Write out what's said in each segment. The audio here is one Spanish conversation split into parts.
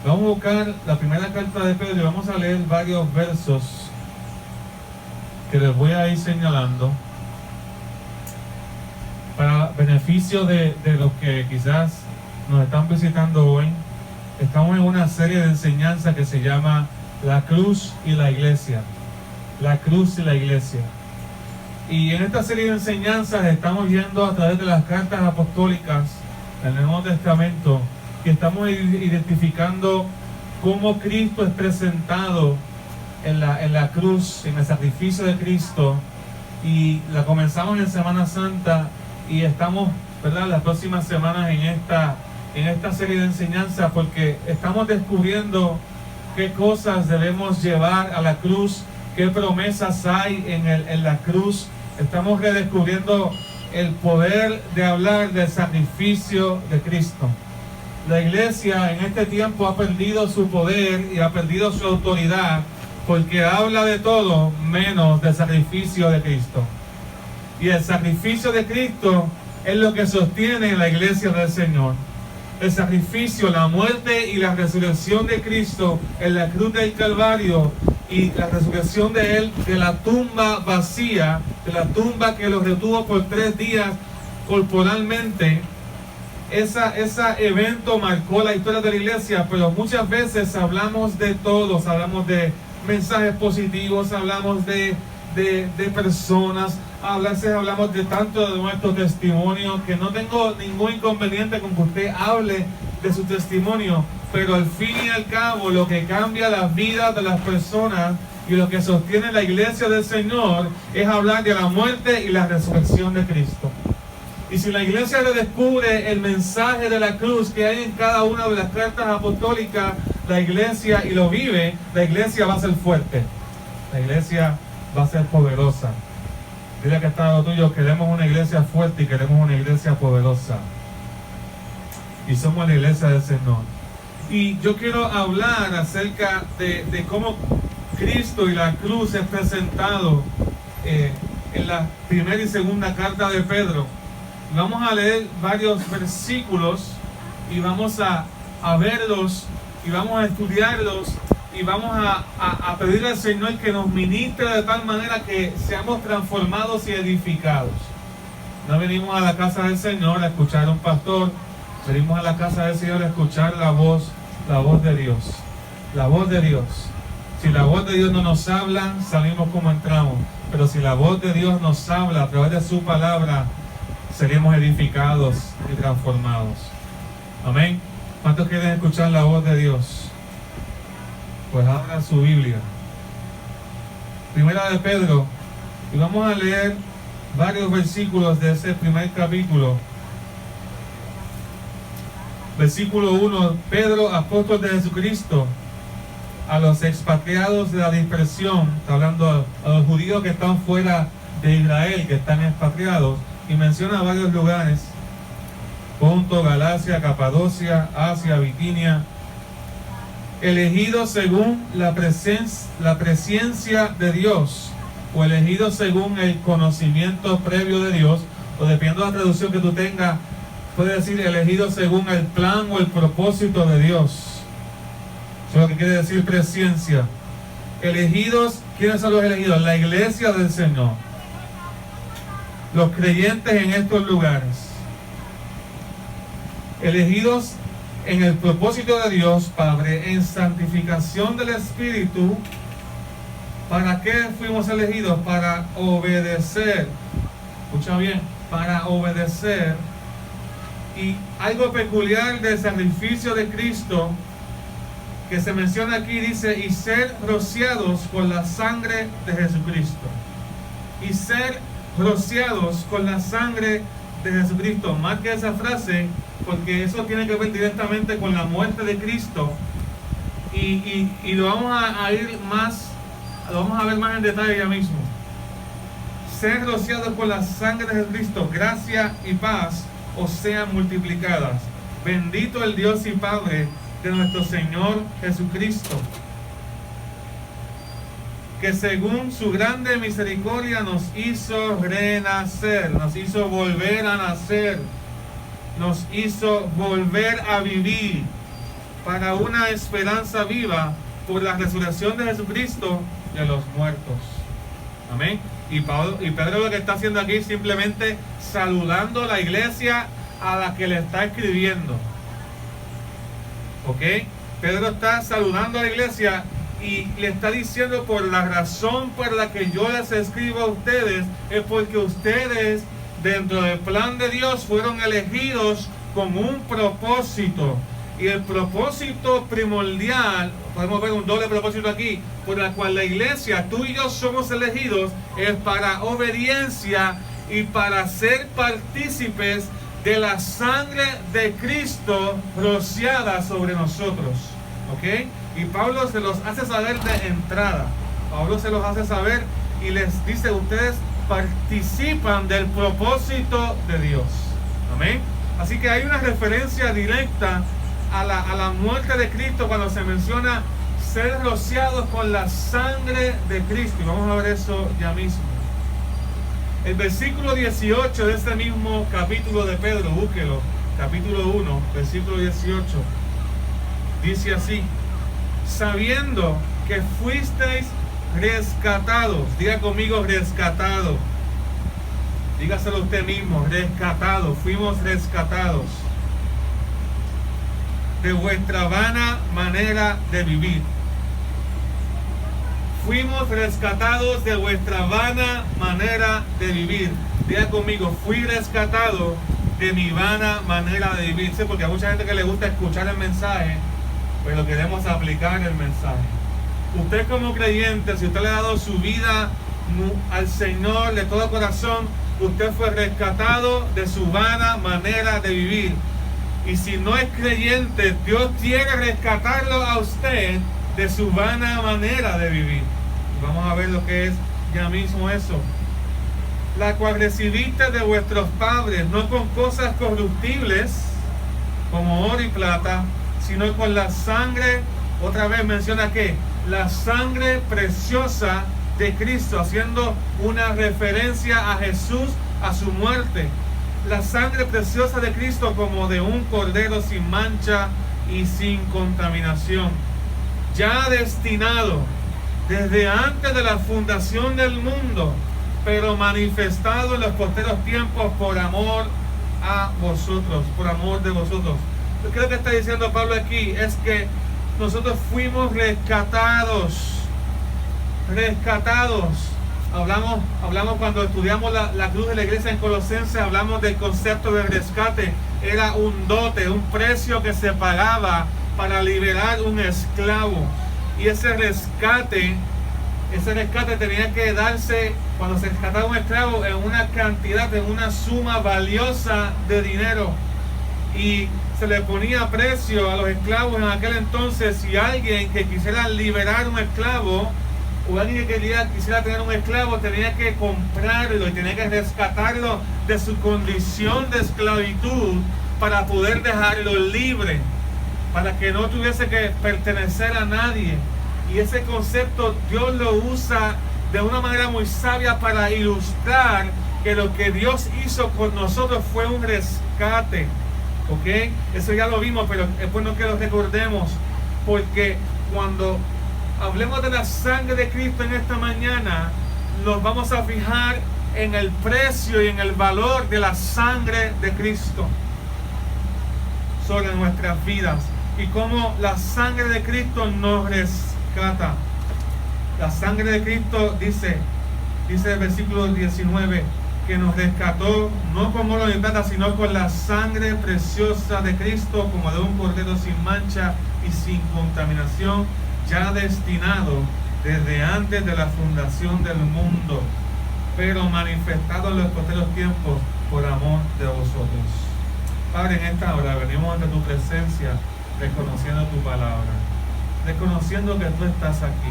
Vamos a buscar la primera carta de Pedro y vamos a leer varios versos que les voy a ir señalando para beneficio de los que quizás nos están visitando hoy. Estamos en una serie de enseñanza que se llama La Cruz y la Iglesia. La Cruz y la Iglesia. Y en esta serie de enseñanzas estamos yendo a través de las cartas apostólicas en el Nuevo Testamento y estamos identificando cómo Cristo es presentado en la cruz, en el sacrificio de Cristo. Y la comenzamos en Semana Santa y estamos, ¿verdad?, las próximas semanas en esta serie de enseñanzas, porque estamos descubriendo qué cosas debemos llevar a la cruz, qué promesas hay en la cruz. Estamos redescubriendo el poder de hablar del sacrificio de Cristo. La iglesia en este tiempo ha perdido su poder y ha perdido su autoridad porque habla de todo menos del sacrificio de Cristo. Y el sacrificio de Cristo es lo que sostiene la iglesia del Señor. El sacrificio, la muerte y la resurrección de Cristo en la cruz del Calvario y la resurrección de Él de la tumba vacía, de la tumba que lo retuvo por 3 días corporalmente. Ese evento marcó la historia de la iglesia, pero muchas veces hablamos de todos, hablamos de mensajes positivos, hablamos de personas, a veces hablamos de tanto de nuestro testimonio, que no tengo ningún inconveniente con que usted hable de su testimonio, pero al fin y al cabo lo que cambia las vidas de las personas y lo que sostiene la iglesia del Señor es hablar de la muerte y la resurrección de Cristo. Y si la iglesia redescubre el mensaje de la cruz que hay en cada una de las cartas apostólicas, la iglesia, y lo vive, la iglesia va a ser fuerte, la iglesia va a ser poderosa. Dile que está lo tuyo, queremos una iglesia fuerte y queremos una iglesia poderosa. Y somos la iglesia del Señor. Y yo quiero hablar acerca de cómo Cristo y la cruz es presentado en la primera y segunda carta de Pedro. Vamos a leer varios versículos y vamos a verlos y vamos a estudiarlos y vamos a pedirle al Señor que nos ministre de tal manera que seamos transformados y edificados. No venimos a la casa del Señor a escuchar a un pastor, venimos a la casa del Señor a escuchar la voz de Dios. La voz de Dios. Si la voz de Dios no nos habla, salimos como entramos. Pero si la voz de Dios nos habla a través de su palabra, seremos edificados y transformados. Amén. ¿Cuántos quieren escuchar la voz de Dios? Pues abran su Biblia. Primera de Pedro. Y vamos a leer varios versículos de ese primer capítulo. Versículo 1. Pedro, apóstol de Jesucristo, a los expatriados de la dispersión, está hablando a los judíos que están fuera de Israel, que están expatriados, y menciona varios lugares: Ponto, Galacia, Capadocia, Asia, Bitinia, elegidos según la presencia de Dios, o elegidos según el conocimiento previo de Dios, o dependiendo de la traducción que tú tengas, puede decir elegidos según el plan o el propósito de Dios. Eso es lo que quiere decir presencia. Elegidos, ¿quiénes son los elegidos? La iglesia del Señor, los creyentes en estos lugares, elegidos en el propósito de Dios Padre, en santificación del Espíritu. ¿Para qué fuimos elegidos? Para obedecer. Escucha bien, para obedecer. Y algo peculiar del sacrificio de Cristo que se menciona aquí, dice: y ser rociados con la sangre de Jesucristo. Y ser rociados con la sangre de Jesucristo. Marque esa frase, porque eso tiene que ver directamente con la muerte de Cristo. Y lo vamos a ir más, lo vamos a ver más en detalle ya mismo. Ser rociados con la sangre de Jesucristo, gracia y paz os sean multiplicadas. Bendito el Dios y Padre de nuestro Señor Jesucristo, que según su grande misericordia nos hizo renacer, nos hizo volver a nacer, nos hizo volver a vivir para una esperanza viva por la resurrección de Jesucristo de los muertos. Amén. Y Pedro lo que está haciendo aquí es simplemente saludando a la iglesia a la que le está escribiendo. ¿Ok? Pedro está saludando a la iglesia y le está diciendo: por la razón por la que yo les escribo a ustedes es porque ustedes dentro del plan de Dios fueron elegidos con un propósito. Y el propósito primordial, podemos ver un doble propósito aquí, por la cual la iglesia, tú y yo somos elegidos, es para obediencia y para ser partícipes de la sangre de Cristo rociada sobre nosotros. ¿Ok? Y Pablo se los hace saber de entrada. Pablo se los hace saber y les dice: ustedes participan del propósito de Dios. Amén. Así que hay una referencia directa a la muerte de Cristo cuando se menciona ser rociados con la sangre de Cristo. Y vamos a ver eso ya mismo. El versículo 18 de este mismo capítulo de Pedro, búsquelo, capítulo 1, versículo 18, dice así: sabiendo que fuisteis rescatados. Diga conmigo: rescatado. Dígaselo usted mismo: rescatados. Fuimos rescatados de vuestra vana manera de vivir. Fuimos rescatados de vuestra vana manera de vivir. Diga conmigo: fui rescatado de mi vana manera de vivir. Sí, porque hay mucha gente que le gusta escuchar el mensaje, pero queremos aplicar el mensaje. Usted como creyente, si usted le ha dado su vida al Señor de todo corazón, usted fue rescatado de su vana manera de vivir. Y si no es creyente, Dios quiere rescatarlo a usted de su vana manera de vivir. Y vamos a ver lo que es ya mismo eso. La cual recibiste de vuestros padres, no con cosas corruptibles como oro y plata, sino con la sangre. Otra vez menciona que la sangre preciosa de Cristo, haciendo una referencia a Jesús, a su muerte. La sangre preciosa de Cristo como de un cordero sin mancha y sin contaminación, ya destinado desde antes de la fundación del mundo, pero manifestado en los posteros tiempos por amor a vosotros, por amor de vosotros. Lo que está diciendo Pablo aquí es que nosotros fuimos rescatados. Hablamos cuando estudiamos la cruz de la iglesia en Colosenses, hablamos del concepto de rescate. Era un dote, un precio que se pagaba para liberar un esclavo. Y ese rescate tenía que darse cuando se rescataba un esclavo en una cantidad, en una suma valiosa de dinero. Y se le ponía precio a los esclavos en aquel entonces. Si alguien que quisiera liberar un esclavo, o alguien que quisiera tener un esclavo, tenía que comprarlo y tenía que rescatarlo de su condición de esclavitud para poder dejarlo libre, para que no tuviese que pertenecer a nadie. Y ese concepto Dios lo usa de una manera muy sabia para ilustrar que lo que Dios hizo con nosotros fue un rescate. ¿Ok? Eso ya lo vimos, pero es bueno que lo recordemos, porque cuando hablemos de la sangre de Cristo en esta mañana, nos vamos a fijar en el precio y en el valor de la sangre de Cristo sobre nuestras vidas y cómo la sangre de Cristo nos rescata. La sangre de Cristo dice el versículo 19, que nos rescató no con oro ni plata, sino con la sangre preciosa de Cristo, como de un cordero sin mancha y sin contaminación, ya destinado desde antes de la fundación del mundo, pero manifestado en los posteros tiempos por amor de vosotros. Padre, en esta hora venimos ante tu presencia, reconociendo tu palabra, reconociendo que tú estás aquí,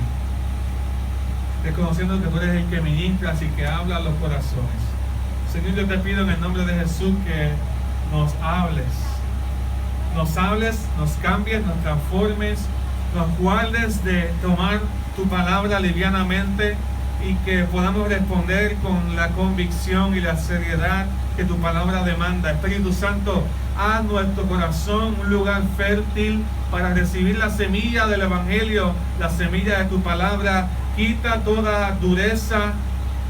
reconociendo que tú eres el que ministras y que habla a los corazones. Señor, yo te pido en el nombre de Jesús que nos hables, nos cambies, nos transformes, nos guardes de tomar tu palabra livianamente, y que podamos responder con la convicción y la seriedad que tu palabra demanda. Espíritu Santo, haz nuestro corazón un lugar fértil para recibir la semilla del Evangelio, la semilla de tu palabra. Quita toda dureza,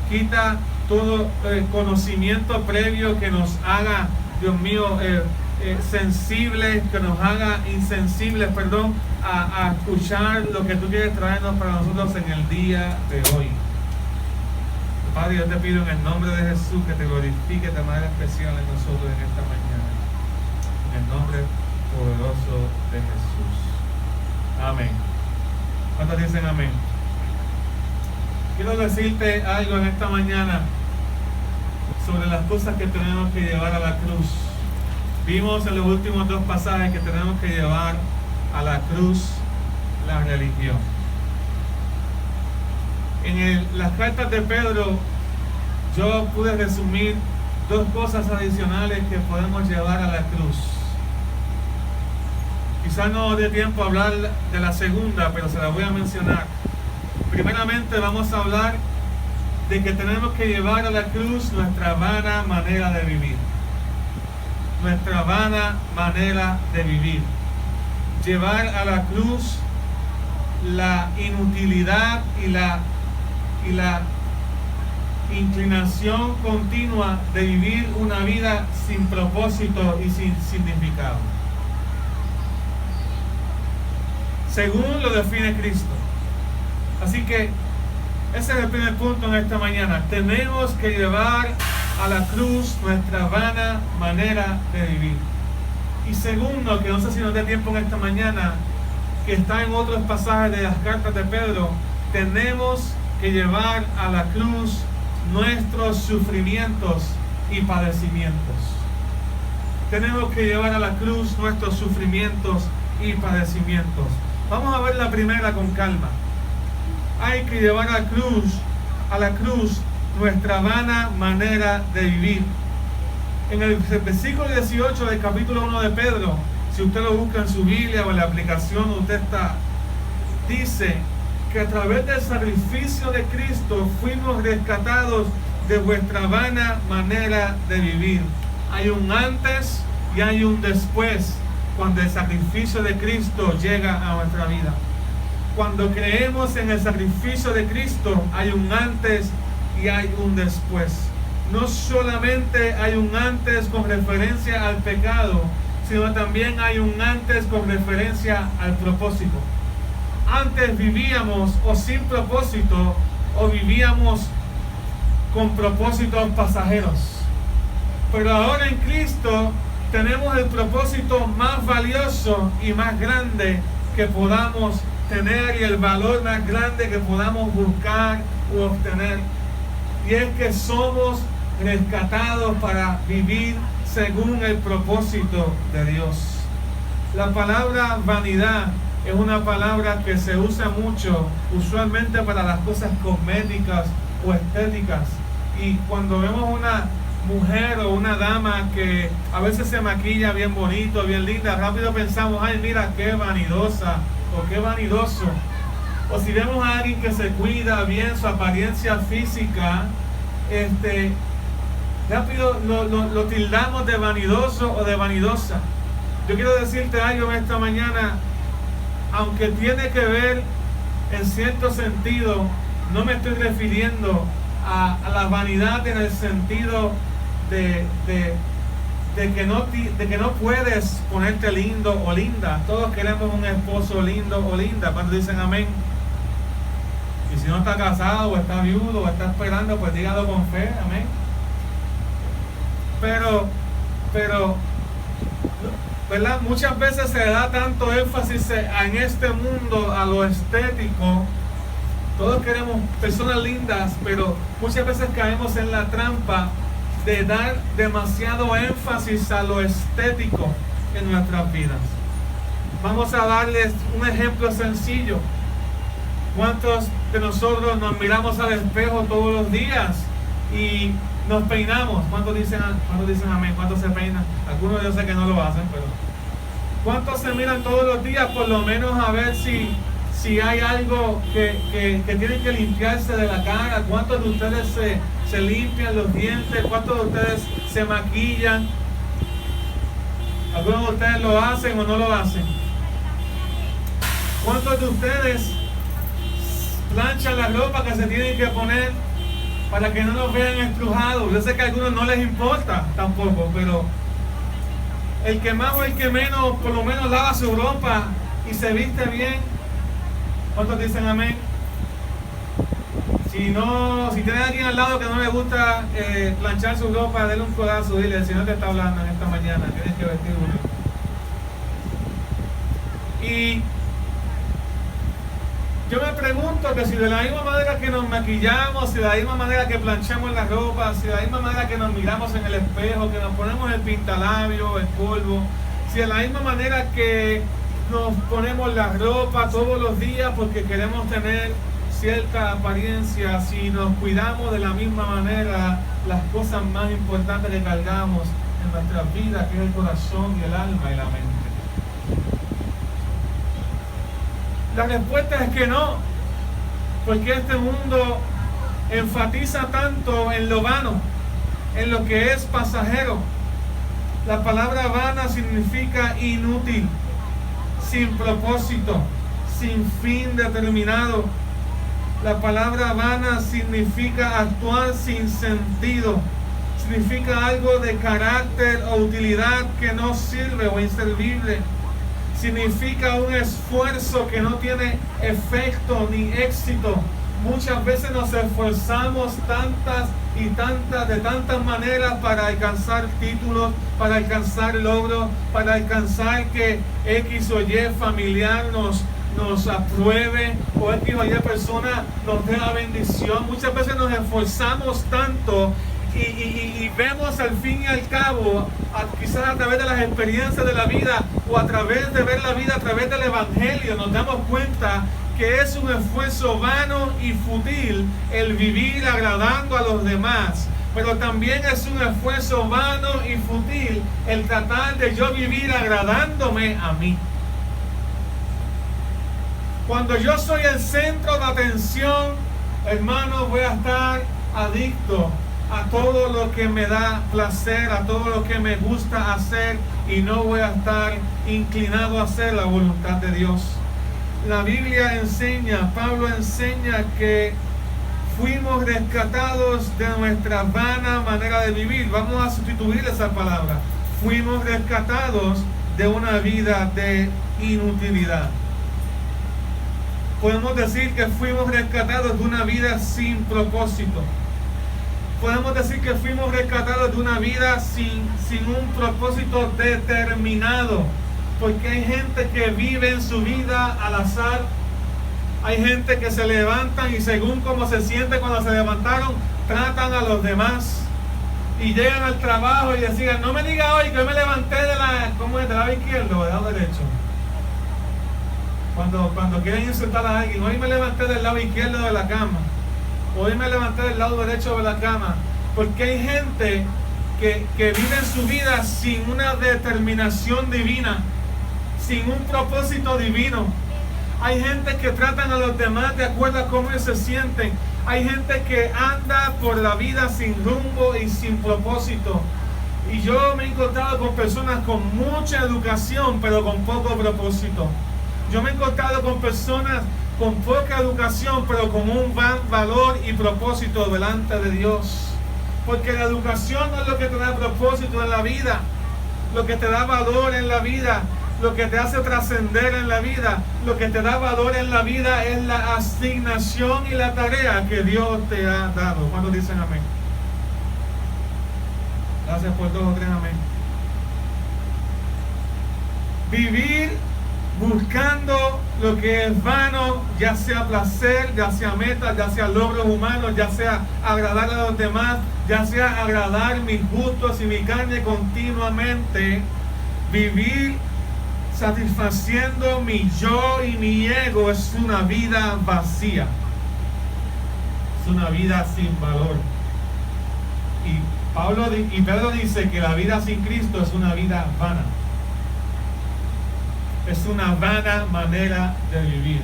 quita todo conocimiento previo que nos haga, Dios mío, sensibles, que nos haga insensibles, a escuchar lo que tú quieres traernos para nosotros en el día de hoy. Padre, yo te pido en el nombre de Jesús que te glorifiques de manera especial en nosotros en esta mañana. En el nombre poderoso de Jesús. Amén. ¿Cuántos dicen amén? Quiero decirte algo en esta mañana sobre las cosas que tenemos que llevar a la cruz. Vimos en los últimos dos pasajes que tenemos que llevar a la cruz la religión. En las cartas de Pedro yo pude resumir dos cosas adicionales que podemos llevar a la cruz. Quizás no dé tiempo a hablar de la segunda, pero se la voy a mencionar. Primeramente vamos a hablar de que tenemos que llevar a la cruz nuestra vana manera de vivir. Nuestra vana manera de vivir. Llevar a la cruz la inutilidad y la inclinación continua de vivir una vida sin propósito y sin significado, según lo define Cristo. Así que ese es el primer punto en esta mañana. Tenemos que llevar a la cruz nuestra vana manera de vivir. Y segundo, que no sé si nos dé tiempo en esta mañana, que está en otros pasajes de las cartas de Pedro, tenemos que llevar a la cruz nuestros sufrimientos y padecimientos. Tenemos que llevar a la cruz nuestros sufrimientos y padecimientos. Vamos a ver la primera con calma. Hay que llevar a la cruz nuestra vana manera de vivir. En el versículo 18 del capítulo 1 de Pedro, si usted lo busca en su Biblia o en la aplicación donde usted está, dice que a través del sacrificio de Cristo fuimos rescatados de vuestra vana manera de vivir. Hay un antes y hay un después cuando el sacrificio de Cristo llega a nuestra vida. Cuando creemos en el sacrificio de Cristo, hay un antes y hay un después. No solamente hay un antes con referencia al pecado, sino también hay un antes con referencia al propósito. Antes vivíamos o sin propósito o vivíamos con propósitos pasajeros. Pero ahora en Cristo tenemos el propósito más valioso y más grande que podamos tener y el valor más grande que podamos buscar u obtener. Y es que somos rescatados para vivir según el propósito de Dios. La palabra vanidad es una palabra que se usa mucho, usualmente para las cosas cosméticas o estéticas. Y cuando vemos una mujer o una dama que a veces se maquilla bien bonito, bien linda, rápido pensamos, ay, mira qué vanidosa o qué vanidoso. O si vemos a alguien que se cuida bien su apariencia física, rápido lo tildamos de vanidoso o de vanidosa. Yo quiero decirte algo en esta mañana, aunque tiene que ver en cierto sentido, no me estoy refiriendo a la vanidad en el sentido de que no puedes ponerte lindo o linda. Todos queremos un esposo lindo o linda. Cuando dicen amén. Y si no está casado o está viudo o está esperando, pues dígalo con fe, amén. Pero ¿verdad? Muchas veces se da tanto énfasis en este mundo a lo estético. Todos queremos personas lindas, pero muchas veces caemos en la trampa de dar demasiado énfasis a lo estético en nuestras vidas. Vamos a darles un ejemplo sencillo. ¿Cuántos de nosotros nos miramos al espejo todos los días y nos peinamos? ¿Cuántos dicen amén? ¿Cuántos se peinan? Algunos yo sé que no lo hacen, pero ¿cuántos se miran todos los días por lo menos a ver si si hay algo que tienen que limpiarse de la cara. ¿Cuántos de ustedes se limpian los dientes? ¿Cuántos de ustedes se maquillan? ¿Algunos de ustedes lo hacen o no lo hacen? ¿Cuántos de ustedes planchan la ropa que se tienen que poner para que no nos vean estrujados? Yo sé que a algunos no les importa tampoco, pero el que más o el que menos, por lo menos lava su ropa y se viste bien. ¿Cuántos dicen amén? Si tiene alguien al lado que no le gusta planchar su ropa, denle un codazo, dile: el Señor te está hablando en esta mañana, tienes que vestir bien. Y yo me pregunto que si de la misma manera que nos maquillamos, si de la misma manera que planchamos la ropa, si de la misma manera que nos miramos en el espejo, que nos ponemos el pintalabio, el polvo, si de la misma manera que nos ponemos la ropa todos los días porque queremos tener cierta apariencia, si nos cuidamos de la misma manera las cosas más importantes que cargamos en nuestras vidas, que es el corazón y el alma y la mente. La respuesta es que no, porque este mundo enfatiza tanto en lo vano, en lo que es pasajero. La palabra vana significa inútil, sin propósito, sin fin determinado. La palabra vana significa actuar sin sentido, significa algo de carácter o utilidad que no sirve o inservible. Significa un esfuerzo que no tiene efecto ni éxito. Muchas veces nos esforzamos de tantas maneras para alcanzar títulos, para alcanzar logros, para alcanzar que X o Y familiar nos apruebe, o X o Y persona nos dé la bendición. Muchas veces nos esforzamos tanto y vemos al fin y al cabo, quizás a través de las experiencias de la vida o a través de ver la vida a través del Evangelio, nos damos cuenta que es un esfuerzo vano y fútil el vivir agradando a los demás. Pero también es un esfuerzo vano y fútil el tratar de yo vivir agradándome a mí. Cuando yo soy el centro de atención, hermano, voy a estar adicto a todo lo que me da placer, a todo lo que me gusta hacer, y no voy a estar inclinado a hacer la voluntad de Dios. La Biblia enseña, Pablo enseña que fuimos rescatados de nuestra vana manera de vivir. Vamos a sustituir esa palabra. Fuimos rescatados de una vida de inutilidad. Podemos decir que fuimos rescatados de una vida sin propósito. Podemos decir que fuimos rescatados de una vida sin un propósito determinado. Porque hay gente que vive en su vida al azar. Hay gente que se levantan y según cómo se siente cuando se levantaron, tratan a los demás. Y llegan al trabajo y decían: no me diga hoy que yo me levanté del lado izquierdo o del lado derecho. Cuando quieren insultar a alguien: hoy me levanté del lado izquierdo de la cama, hoy me levanté del lado derecho de la cama. Porque hay gente que vive su vida sin una determinación divina, sin un propósito divino. Hay gente que tratan a los demás de acuerdo a cómo ellos se sienten. Hay gente que anda por la vida sin rumbo y sin propósito. Y yo me he encontrado con personas con mucha educación, pero con poco propósito. Yo me he encontrado con personas con poca educación, pero con un gran valor y propósito delante de Dios. Porque la educación no es lo que te da propósito en la vida, lo que te da valor en la vida, lo que te hace trascender en la vida. Lo que te da valor en la vida es la asignación y la tarea que Dios te ha dado. ¿Cuántos dicen amén? Gracias por 2 o 3 amén. Vivir buscando lo que es vano, ya sea placer, ya sea meta, ya sea logros humanos, ya sea agradar a los demás, ya sea agradar mis gustos y mi carne continuamente. Vivir satisfaciendo mi yo y mi ego es una vida vacía, es una vida sin valor. Y Pedro dice que la vida sin Cristo es una vida vana. Es una vana manera de vivir.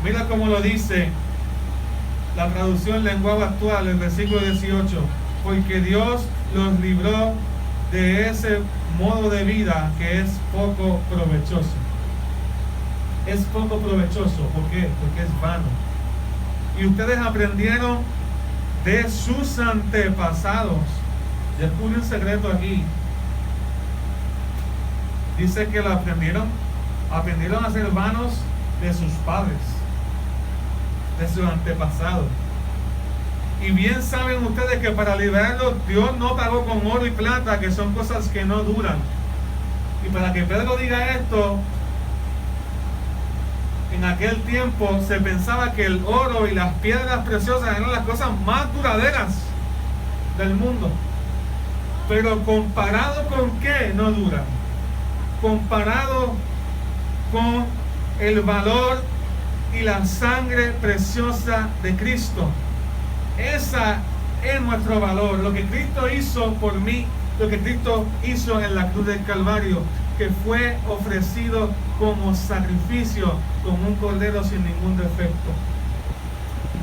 Mira cómo lo dice la traducción lenguaje actual, el versículo 18. Porque Dios los libró de ese modo de vida que es poco provechoso. Es poco provechoso. ¿Por qué? Porque es vano. Y ustedes aprendieron de sus antepasados. Descubre un secreto aquí. Dice que lo aprendieron a ser vanos de sus padres, de sus antepasados. Y bien saben ustedes que para liberarlos Dios no pagó con oro y plata, que son cosas que no duran. Y para que Pedro diga esto, en aquel tiempo se pensaba que el oro y las piedras preciosas eran las cosas más duraderas del mundo. Pero comparado con qué no duran. Comparado con el valor y la sangre preciosa de Cristo. Esa es nuestro valor. Lo que Cristo hizo por mí, lo que Cristo hizo en la cruz del Calvario, que fue ofrecido como sacrificio, como un cordero sin ningún defecto.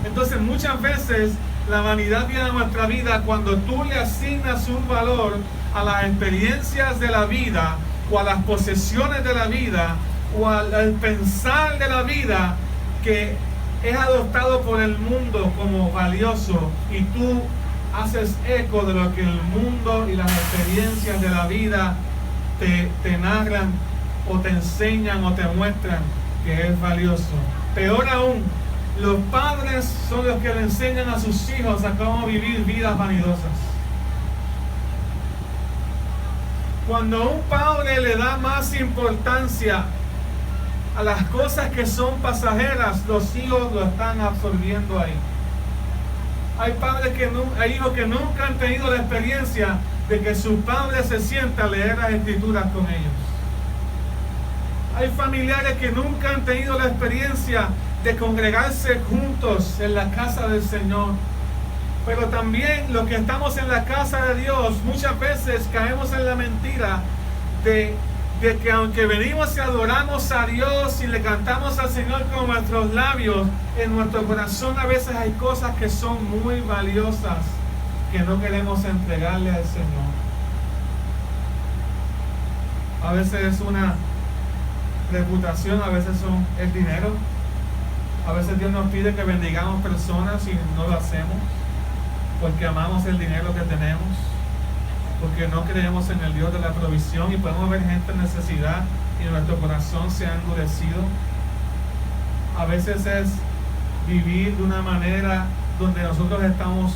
Entonces muchas veces la vanidad viene a nuestra vida cuando tú le asignas un valor a las experiencias de la vida, o a las posesiones de la vida, o al pensar de la vida, que es adoptado por el mundo como valioso, y tú haces eco de lo que el mundo y las experiencias de la vida te narran, o te enseñan, o te muestran que es valioso. Peor aún, los padres son los que le enseñan a sus hijos a cómo vivir vidas vanidosas. Cuando un padre le da más importancia a las cosas que son pasajeras, los hijos lo están absorbiendo ahí. Hay hijos que nunca han tenido la experiencia de que su padre se sienta a leer las escrituras con ellos. Hay familiares que nunca han tenido la experiencia de congregarse juntos en la casa del Señor. Pero también los que estamos en la casa de Dios, muchas veces caemos en la mentira de que aunque venimos y adoramos a Dios y le cantamos al Señor con nuestros labios, en nuestro corazón a veces hay cosas que son muy valiosas que no queremos entregarle al Señor. A veces es una reputación, a veces es dinero. A veces Dios nos pide que bendigamos personas y no lo hacemos porque amamos el dinero que tenemos, porque no creemos en el Dios de la provisión, y podemos ver gente en necesidad y nuestro corazón se ha endurecido. A veces es vivir de una manera donde nosotros estamos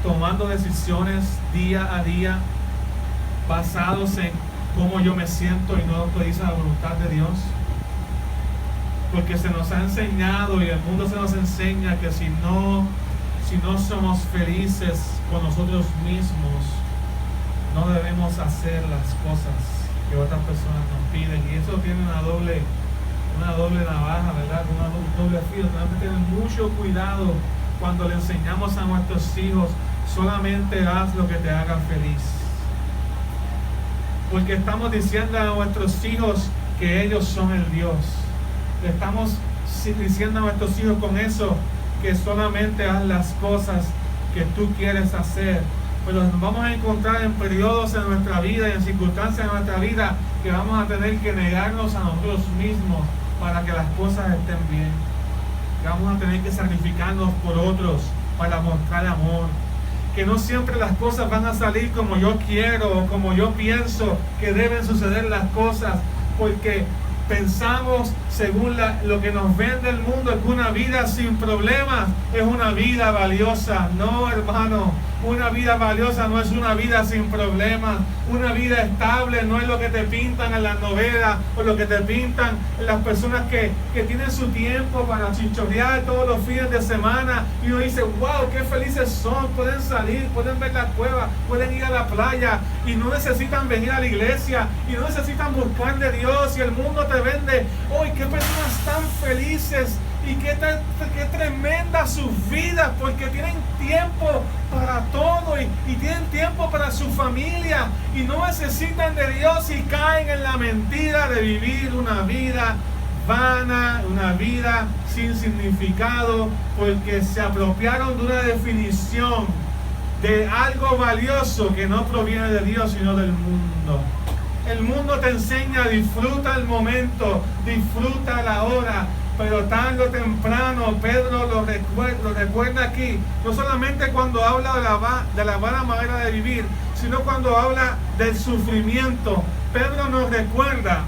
tomando decisiones día a día basados en cómo yo me siento y no lo que dice la voluntad de Dios. Porque se nos ha enseñado y el mundo se nos enseña que si no somos felices con nosotros mismos, no debemos hacer las cosas que otras personas nos piden. Y eso tiene una doble navaja, ¿verdad? Un doble filo. Tenemos que tener mucho cuidado cuando le enseñamos a nuestros hijos: solamente haz lo que te haga feliz. Porque estamos diciendo a nuestros hijos que ellos son el Dios. Le estamos diciendo a nuestros hijos con eso que solamente haz las cosas que tú quieres hacer. Pero nos vamos a encontrar en periodos en nuestra vida y en circunstancias en nuestra vida que vamos a tener que negarnos a nosotros mismos para que las cosas estén bien. Que vamos a tener que sacrificarnos por otros para mostrar amor. Que no siempre las cosas van a salir como yo quiero o como yo pienso que deben suceder las cosas, porque pensamos según lo que nos vende el mundo, es que una vida sin problemas es una vida valiosa. No, hermano, una vida valiosa no es una vida sin problemas. Una vida estable no es lo que te pintan en las novelas o lo que te pintan las personas que tienen su tiempo para chichorrear todos los fines de semana, y uno dice: wow, qué felices son, pueden salir, pueden ver la cueva, pueden ir a la playa y no necesitan venir a la iglesia y no necesitan buscar de Dios, y el mundo te vende: ¡uy, qué personas tan felices! Y qué tremenda sus vidas, porque tienen tiempo para todo y tienen tiempo para su familia y no necesitan de Dios, y caen en la mentira de vivir una vida vana, una vida sin significado, porque se apropiaron de una definición de algo valioso que no proviene de Dios, sino del mundo. El mundo te enseña, disfruta el momento, disfruta la hora, pero tarde o temprano, Pedro lo recuerda aquí, no solamente cuando habla de la vana manera de vivir, sino cuando habla del sufrimiento. Pedro nos recuerda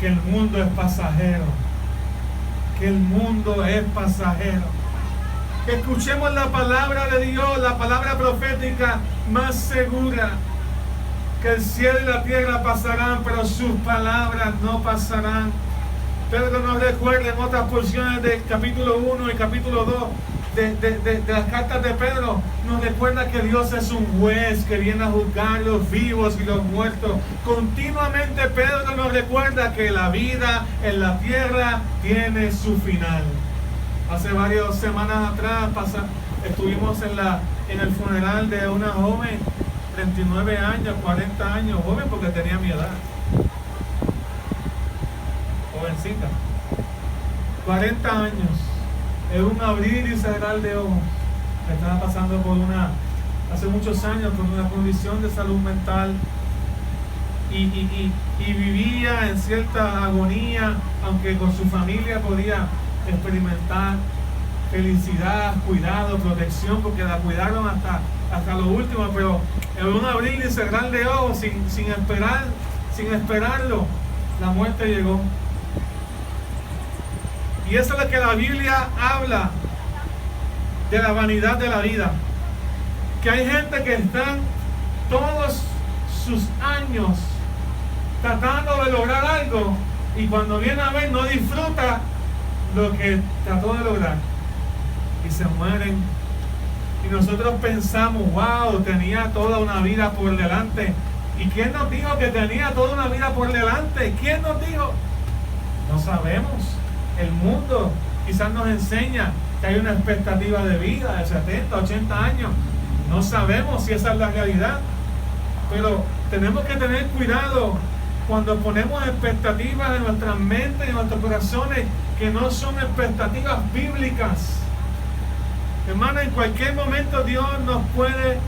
que el mundo es pasajero, que el mundo es pasajero. Escuchemos la palabra de Dios, la palabra profética más segura, que el cielo y la tierra pasarán, pero sus palabras no pasarán. Pedro nos recuerda en otras porciones del capítulo 1 y capítulo 2 de las cartas de Pedro, nos recuerda que Dios es un juez que viene a juzgar los vivos y los muertos. Continuamente Pedro nos recuerda que la vida en la tierra tiene su final. Hace varias semanas atrás estuvimos en el funeral de una joven, 39 años, 40 años, joven porque tenía mi edad. Jovencita, 40 años, en un abrir y cerrar de ojos. Estaba pasando hace muchos años, por una condición de salud mental y vivía en cierta agonía, aunque con su familia podía experimentar felicidad, cuidado, protección, porque la cuidaron hasta lo último, pero en un abrir y cerrar de ojos, sin esperarlo, la muerte llegó. Y eso es lo que la Biblia habla de la vanidad de la vida. Que hay gente que están todos sus años tratando de lograr algo y cuando viene a ver no disfruta lo que trató de lograr y se mueren. Y nosotros pensamos, wow, tenía toda una vida por delante. ¿Y quién nos dijo que tenía toda una vida por delante? ¿Quién nos dijo? No sabemos. El mundo quizás nos enseña que hay una expectativa de vida de 70, 80 años. No sabemos si esa es la realidad, pero tenemos que tener cuidado cuando ponemos expectativas en nuestras mentes y en nuestros corazones que no son expectativas bíblicas. Hermano, en cualquier momento Dios nos puede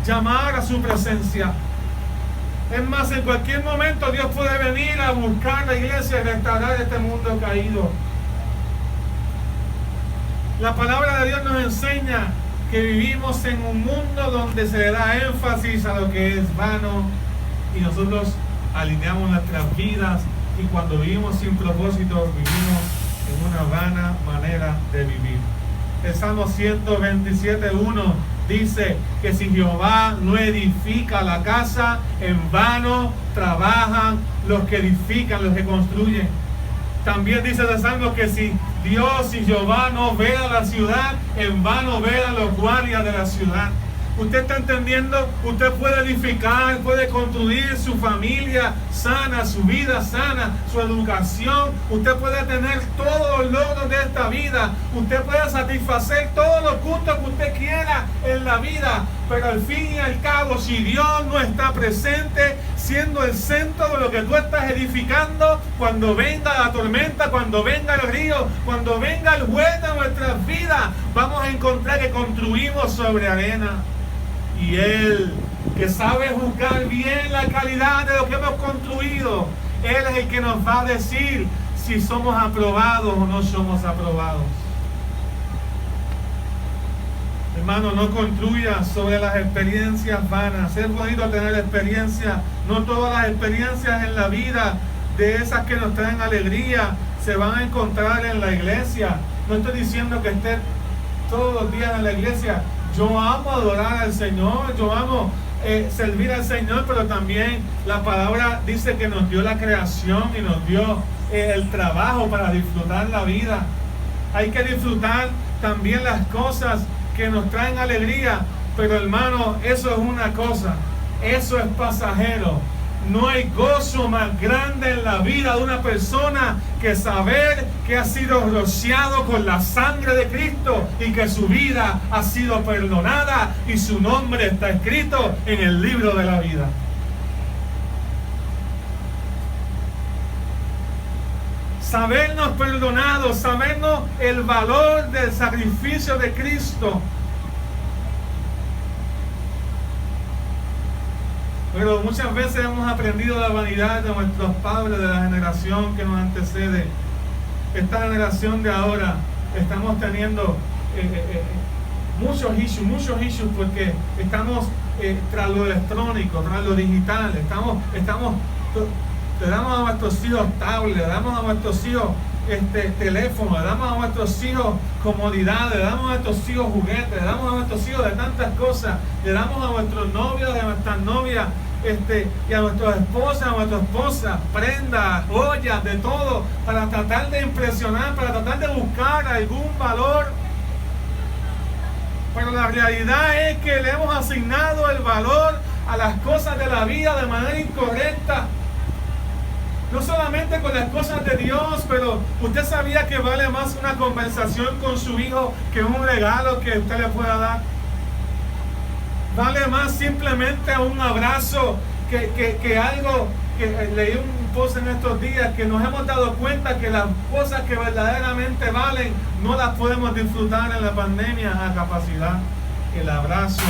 llamar a su presencia. Es más, en cualquier momento Dios puede venir a buscar la iglesia y restaurar este mundo caído. La palabra de Dios nos enseña que vivimos en un mundo donde se le da énfasis a lo que es vano y nosotros alineamos nuestras vidas y cuando vivimos sin propósito vivimos en una vana manera de vivir. El Salmo 127:1 dice que si Jehová no edifica la casa, en vano trabajan los que edifican, los que construyen. También dice el Salmo que si Dios y Jehová no vela la ciudad, en vano velan los guardias de la ciudad. Usted está entendiendo, usted puede edificar, puede construir su familia sana, su vida sana, su educación. Usted puede tener todos los logros de esta vida. Usted puede satisfacer todos los gustos que usted quiera en la vida. Pero al fin y al cabo, si Dios no está presente, siendo el centro de lo que tú estás edificando, cuando venga la tormenta, cuando venga el río, cuando venga el juez de nuestras vidas, vamos a encontrar que construimos sobre arena. Y Él, que sabe juzgar bien la calidad de lo que hemos construido, Él es el que nos va a decir si somos aprobados o no somos aprobados. Hermano, no construya sobre las experiencias vanas. Es bonito tener experiencias. No todas las experiencias en la vida de esas que nos traen alegría se van a encontrar en la iglesia. No estoy diciendo que esté todos los días en la iglesia. Yo amo adorar al Señor, yo amo servir al Señor, pero también la palabra dice que nos dio la creación y nos dio el trabajo para disfrutar la vida. Hay que disfrutar también las cosas que nos traen alegría, pero hermano, eso es una cosa, eso es pasajero. No hay gozo más grande en la vida de una persona que saber que ha sido rociado con la sangre de Cristo y que su vida ha sido perdonada y su nombre está escrito en el libro de la vida. sabernos perdonados, sabernos el valor del sacrificio de Cristo. Pero muchas veces hemos aprendido la vanidad de nuestros padres, de la generación que nos antecede. Esta generación de ahora estamos teniendo muchos issues porque estamos tras lo electrónico, tras lo digital. Le damos a nuestros hijos tablets, le damos a nuestros hijos teléfonos, le damos a nuestros hijos comodidades, le damos a nuestros hijos juguetes, le damos a nuestros hijos de tantas cosas, le damos a nuestros novios, a nuestras novias, y a nuestras esposas, a nuestras esposas, prendas, joyas, de todo, para tratar de impresionar, para tratar de buscar algún valor. Pero la realidad es que le hemos asignado el valor a las cosas de la vida de manera incorrecta. No solamente con las cosas de Dios, pero usted sabía que vale más una conversación con su hijo que un regalo que usted le pueda dar. Vale más simplemente un abrazo que algo que leí un post en estos días, que nos hemos dado cuenta que las cosas que verdaderamente valen no las podemos disfrutar en la pandemia a capacidad. El abrazo,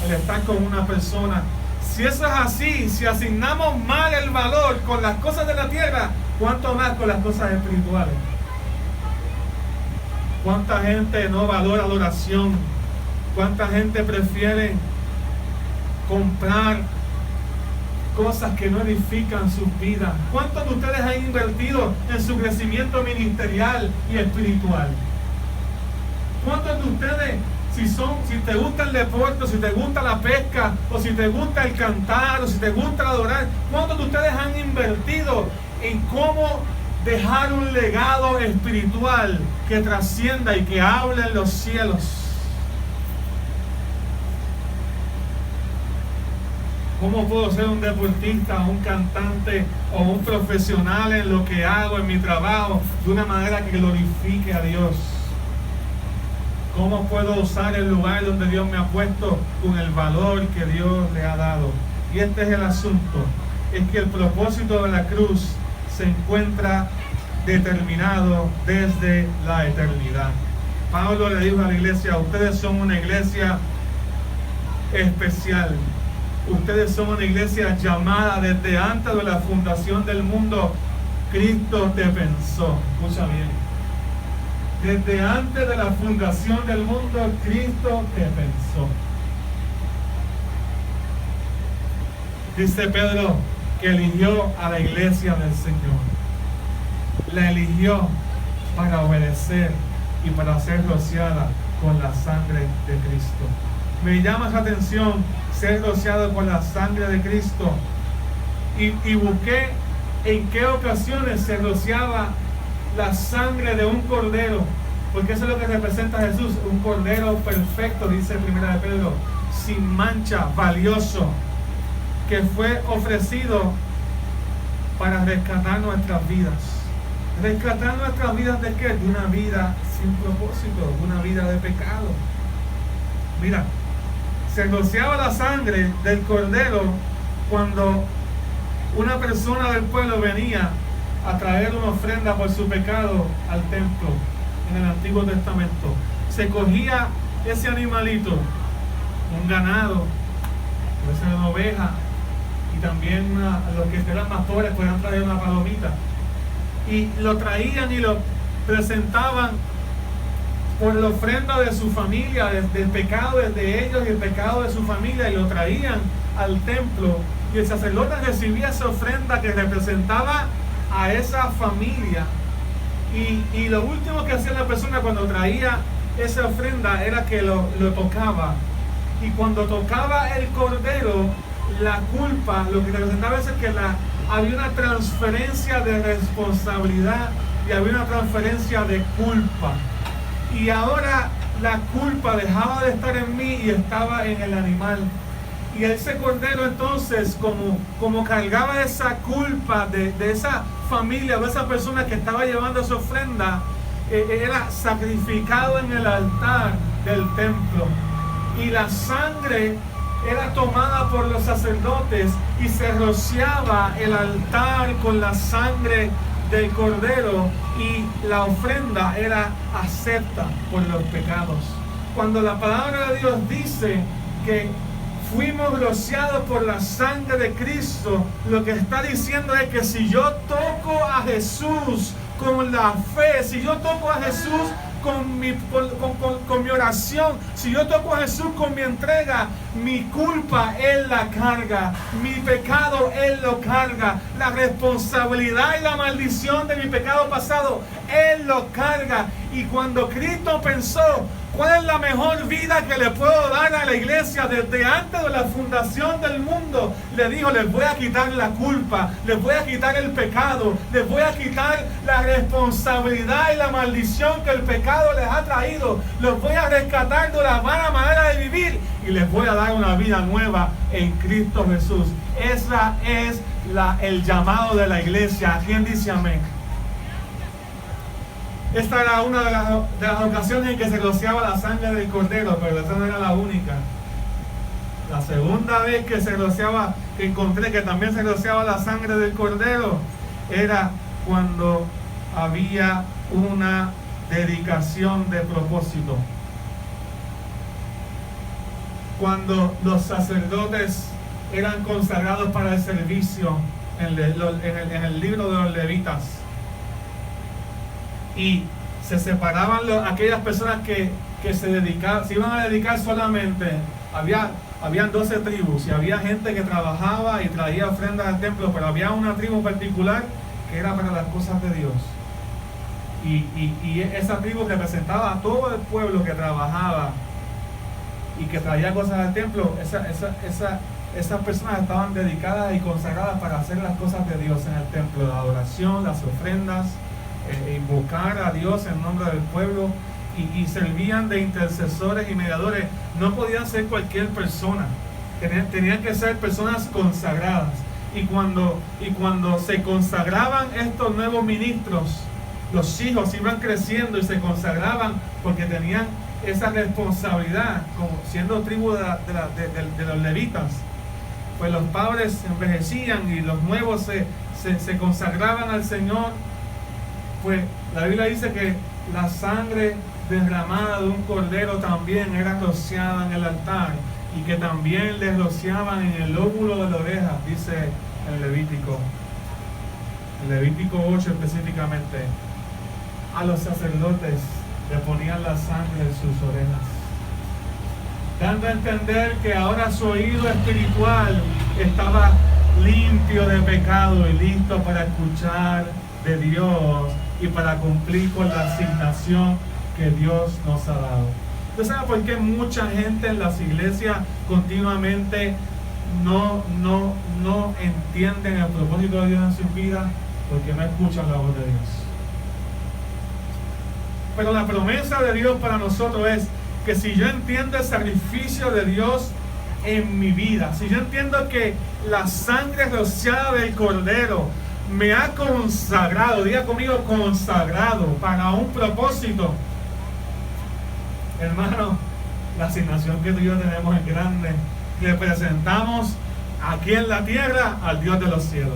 el estar con una persona. Si eso es así, si asignamos mal el valor con las cosas de la tierra, ¿cuánto más con las cosas espirituales? ¿Cuánta gente no valora la oración? ¿Cuánta gente prefiere comprar cosas que no edifican sus vidas? ¿Cuántos de ustedes han invertido en su crecimiento ministerial y espiritual? ¿Cuántos de ustedes, si te gusta el deporte, si te gusta la pesca, o si te gusta el cantar, o si te gusta adorar, cuántos de ustedes han invertido en cómo dejar un legado espiritual que trascienda y que hable en los cielos? ¿Cómo puedo ser un deportista, un cantante o un profesional en lo que hago, en mi trabajo, de una manera que glorifique a Dios? ¿Cómo puedo usar el lugar donde Dios me ha puesto con el valor que Dios le ha dado? Y este es el asunto, es que el propósito de la cruz se encuentra determinado desde la eternidad. Pablo le dijo a la iglesia: ustedes son una iglesia especial. Ustedes son una iglesia llamada desde antes de la fundación del mundo. Cristo te pensó. Escucha bien. Desde antes de la fundación del mundo, Cristo te pensó. Dice Pedro que eligió a la iglesia del Señor. La eligió para obedecer y para ser rociada con la sangre de Cristo. Me llama la atención ser rociado con la sangre de Cristo. Y busqué en qué ocasiones se rociaba la sangre de un cordero, porque eso es lo que representa a Jesús, un cordero perfecto, dice 1 de Pedro, sin mancha, valioso, que fue ofrecido para rescatar nuestras vidas. ¿Rescatar nuestras vidas de qué? De una vida sin propósito, de una vida de pecado. Mira, se rociaba la sangre del cordero cuando una persona del pueblo venía a traer una ofrenda por su pecado al templo en el Antiguo Testamento. Se cogía ese animalito, un ganado, puede ser una oveja, y también los que eran pastores podían traer una palomita, y lo traían y lo presentaban por la ofrenda de su familia, del pecado de ellos y el pecado de su familia, y lo traían al templo, y el sacerdote recibía esa ofrenda que representaba a esa familia. Y lo último que hacía la persona cuando traía esa ofrenda era que lo tocaba, y cuando tocaba el cordero, la culpa, lo que representaba es que había una transferencia de responsabilidad y había una transferencia de culpa, y ahora la culpa dejaba de estar en mí y estaba en el animal. Y ese cordero entonces, como cargaba esa culpa de esa familia, de esa persona que estaba llevando su ofrenda, era sacrificado en el altar del templo. Y la sangre era tomada por los sacerdotes y se rociaba el altar con la sangre del Cordero, y la ofrenda era acepta por los pecados. Cuando la palabra de Dios dice que fuimos rociados por la sangre de Cristo, lo que está diciendo es que si yo toco a Jesús con la fe, si yo toco a Jesús con mi oración, si yo toco a Jesús con mi entrega, mi culpa Él la carga, mi pecado Él lo carga, la responsabilidad y la maldición de mi pecado pasado Él lo carga. Y cuando Cristo pensó ¿cuál es la mejor vida que le puedo dar a la iglesia desde antes de la fundación del mundo? Le dijo, les voy a quitar la culpa, les voy a quitar el pecado, les voy a quitar la responsabilidad y la maldición que el pecado les ha traído. Los voy a rescatar de la mala manera de vivir y les voy a dar una vida nueva en Cristo Jesús. Esa es el llamado de la iglesia. ¿Quién dice amén? Esta era una de las ocasiones en que se rociaba la sangre del Cordero, pero esa no era la única. La segunda vez que se rociaba, que encontré que también se rociaba la sangre del Cordero, era cuando había una dedicación de propósito. Cuando los sacerdotes eran consagrados para el servicio en el libro de los Levitas, y se separaban aquellas personas que se iban a dedicar solamente. Habían 12 tribus y había gente que trabajaba y traía ofrendas al templo, pero había una tribu particular que era para las cosas de Dios. Y esa tribu representaba a todo el pueblo que trabajaba y que traía cosas al templo. Esas personas estaban dedicadas y consagradas para hacer las cosas de Dios en el templo, la adoración, las ofrendas, invocar a Dios en nombre del pueblo, y servían de intercesores y mediadores. No podían ser cualquier persona, tenían que ser personas consagradas. Y cuando se consagraban estos nuevos ministros, los hijos iban creciendo y se consagraban porque tenían esa responsabilidad, como siendo tribu de los levitas. Pues los padres envejecían y los nuevos se consagraban al Señor. Pues la Biblia dice que la sangre derramada de un cordero también era rociada en el altar, y que también les rociaban en el lóbulo de la oreja, dice el Levítico 8 específicamente. A los sacerdotes le ponían la sangre en sus orejas, dando a entender que ahora su oído espiritual estaba limpio de pecado y listo para escuchar de Dios y para cumplir con la asignación que Dios nos ha dado. ¿Usted sabe por qué mucha gente en las iglesias continuamente no entienden el propósito de Dios en sus vidas? Porque no escuchan la voz de Dios. Pero la promesa de Dios para nosotros es que si yo entiendo el sacrificio de Dios en mi vida, si yo entiendo que la sangre rociada del Cordero me ha consagrado, diga conmigo, consagrado para un propósito, hermano, la asignación que tú y yo tenemos es grande. Representamos aquí en la tierra al Dios de los cielos.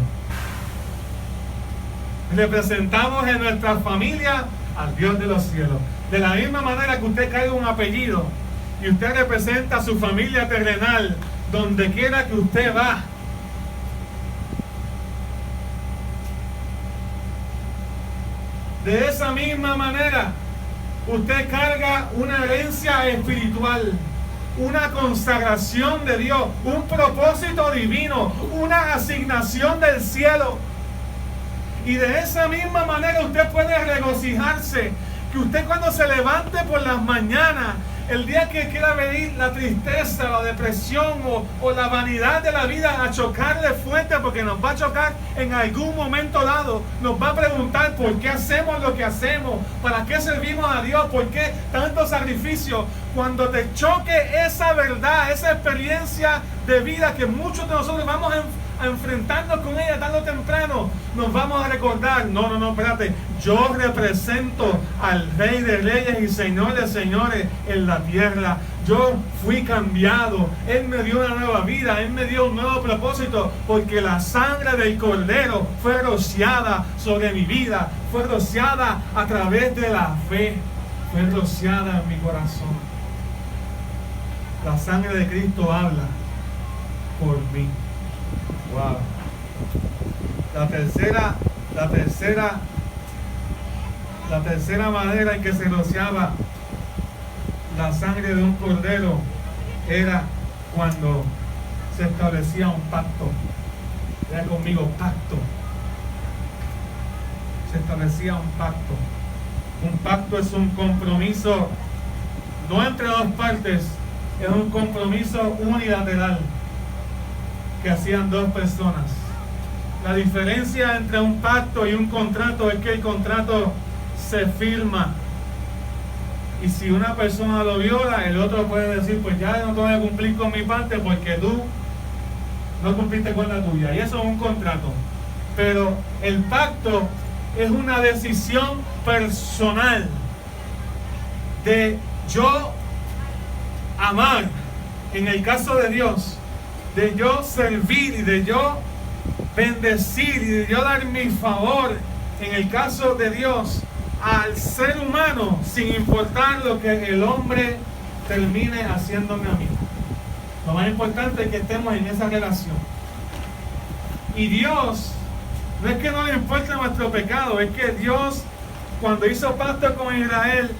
Representamos en nuestra familia al Dios de los cielos. De la misma manera que usted carga un apellido y usted representa a su familia terrenal donde quiera que usted va. De esa misma manera, usted carga una herencia espiritual, una consagración de Dios, un propósito divino, una asignación del cielo. Y de esa misma manera usted puede regocijarse, que usted cuando se levante por las mañanas, el día que quiera venir la tristeza, la depresión o la vanidad de la vida a chocarle fuerte, porque nos va a chocar en algún momento dado, nos va a preguntar por qué hacemos lo que hacemos, para qué servimos a Dios, por qué tanto sacrificio. Cuando te choque esa verdad, esa experiencia de vida que muchos de nosotros vamos a enfrentarnos con ella tarde o temprano, nos vamos a recordar, no, espérate, yo represento al Rey de Reyes y Señor de Señores en la tierra. yo fui cambiado. Él me dio una nueva vida, Él me dio un nuevo propósito, porque la sangre del Cordero fue rociada sobre mi vida, fue rociada a través de la fe, fue rociada en mi corazón. La sangre de Cristo habla por mí. Wow. La tercera manera en que se rociaba la sangre de un cordero era cuando se establecía un pacto. Vea conmigo, pacto. Se establecía un pacto. Un pacto es un compromiso, no entre dos partes, es un compromiso unilateral que hacían dos personas. La diferencia entre un pacto y un contrato es que el contrato se firma, y si una persona lo viola, el otro puede decir, pues ya no tengo que cumplir con mi parte porque tú no cumpliste con la tuya, y eso es un contrato. Pero el pacto es una decisión personal de yo amar, en el caso de Dios, de yo servir y de yo bendecir y de yo dar mi favor, en el caso de Dios, al ser humano, sin importar lo que el hombre termine haciéndome a mí. Lo más importante es que estemos en esa relación. Y Dios, no es que no le importe nuestro pecado, es que Dios, cuando hizo pacto con Israel,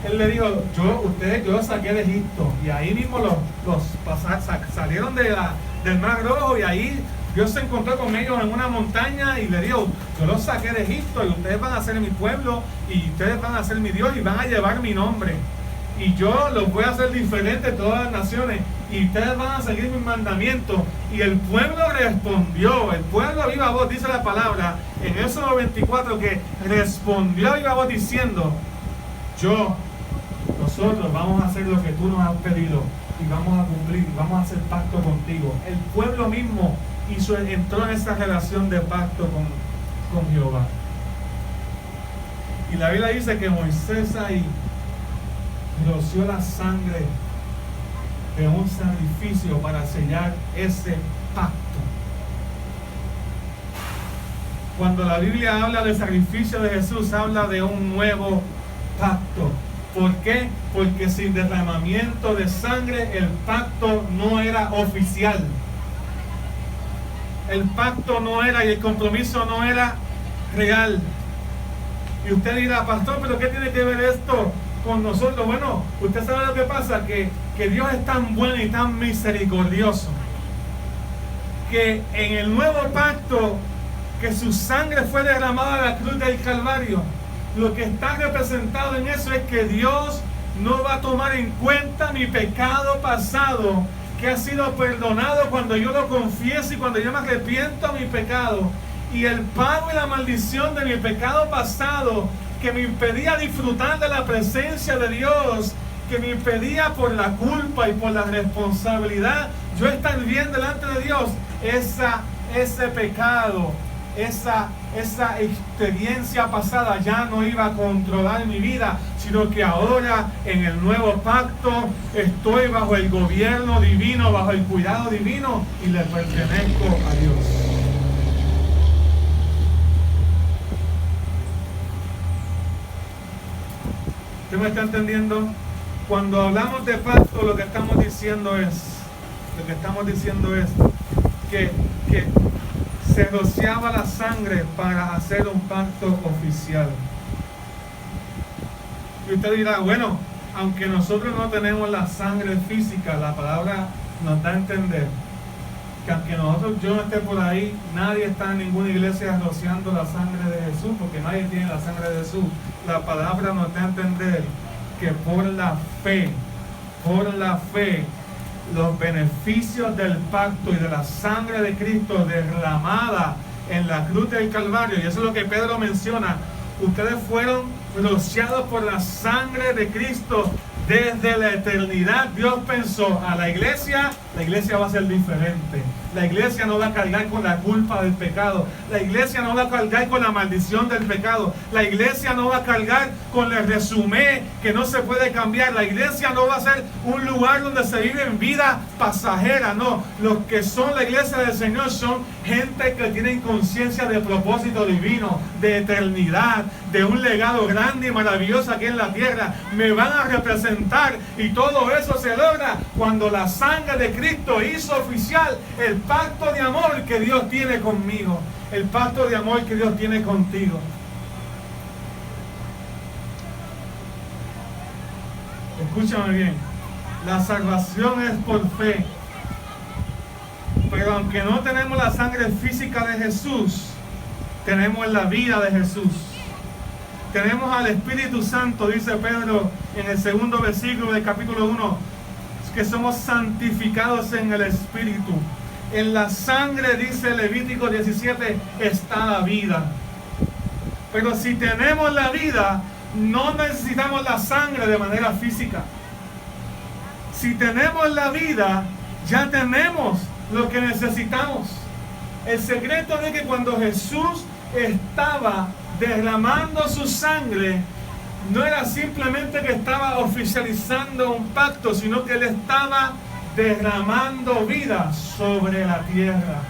Él le dijo, yo los saqué de Egipto, y ahí mismo salieron del Mar Rojo, y ahí Dios se encontró con ellos en una montaña y le dijo, yo los saqué de Egipto y ustedes van a ser mi pueblo y ustedes van a ser mi Dios y van a llevar mi nombre. Y yo los voy a hacer diferente de todas las naciones y ustedes van a seguir mis mandamientos. Y el pueblo respondió, el pueblo a viva voz, dice la palabra en Éxodo 24, que respondió a viva voz diciendo, nosotros vamos a hacer lo que tú nos has pedido y vamos a cumplir, vamos a hacer pacto contigo. El pueblo mismo entró en esa relación de pacto con Jehová. Y la Biblia dice que Moisés ahí roció la sangre de un sacrificio para sellar ese pacto. Cuando la Biblia habla del sacrificio de Jesús, habla de un nuevo pacto. ¿Por qué? Porque sin derramamiento de sangre el pacto no era oficial. El pacto no era y el compromiso no era real. Y usted dirá, pastor, ¿pero qué tiene que ver esto con nosotros? Bueno, usted sabe lo que pasa, que Dios es tan bueno y tan misericordioso, que en el nuevo pacto, que su sangre fue derramada a la cruz del Calvario, lo que está representado en eso es que Dios no va a tomar en cuenta mi pecado pasado, que ha sido perdonado cuando yo lo confieso y cuando yo me arrepiento de mi pecado. Y el pago y la maldición de mi pecado pasado, que me impedía disfrutar de la presencia de Dios, que me impedía por la culpa y por la responsabilidad yo estar bien delante de Dios, ese pecado, esa experiencia pasada ya no iba a controlar mi vida, sino que ahora en el nuevo pacto estoy bajo el gobierno divino, bajo el cuidado divino, y le pertenezco a Dios. ¿Usted me está entendiendo? Cuando hablamos de pacto, lo que estamos diciendo es que se rociaba la sangre para hacer un pacto oficial. Y usted dirá, bueno, aunque nosotros no tenemos la sangre física, la palabra nos da a entender que aunque yo no esté por ahí, nadie está en ninguna iglesia rociando la sangre de Jesús, porque nadie tiene la sangre de Jesús. La palabra nos da a entender que por la fe, los beneficios del pacto y de la sangre de Cristo derramada en la cruz del Calvario, y eso es lo que Pedro menciona, ustedes fueron rociados por la sangre de Cristo. Desde la eternidad Dios pensó a la iglesia va a ser diferente. La iglesia no va a cargar con la culpa del pecado. La iglesia no va a cargar con la maldición del pecado. La iglesia no va a cargar con el resumen que no se puede cambiar. La iglesia no va a ser un lugar donde se vive en vida pasajera. No, los que son la iglesia del Señor son gente que tienen conciencia de propósito divino, de eternidad, de un legado grande y maravilloso aquí en la tierra. Me van a representar, y todo eso se logra cuando la sangre de Cristo hizo oficial el pacto de amor que Dios tiene conmigo, el pacto de amor que Dios tiene contigo. Escúchame bien, la salvación es por fe, pero aunque no tenemos la sangre física de Jesús, tenemos la vida de Jesús. Tenemos al Espíritu Santo, dice Pedro en el 2 versículo del capítulo 1, que somos santificados en el Espíritu. En la sangre, dice Levítico 17, está la vida. Pero si tenemos la vida, no necesitamos la sangre de manera física. Si tenemos la vida, ya tenemos lo que necesitamos. El secreto es que cuando Jesús estaba derramando su sangre, no era simplemente que estaba oficializando un pacto, sino que Él estaba derramando vida sobre la tierra.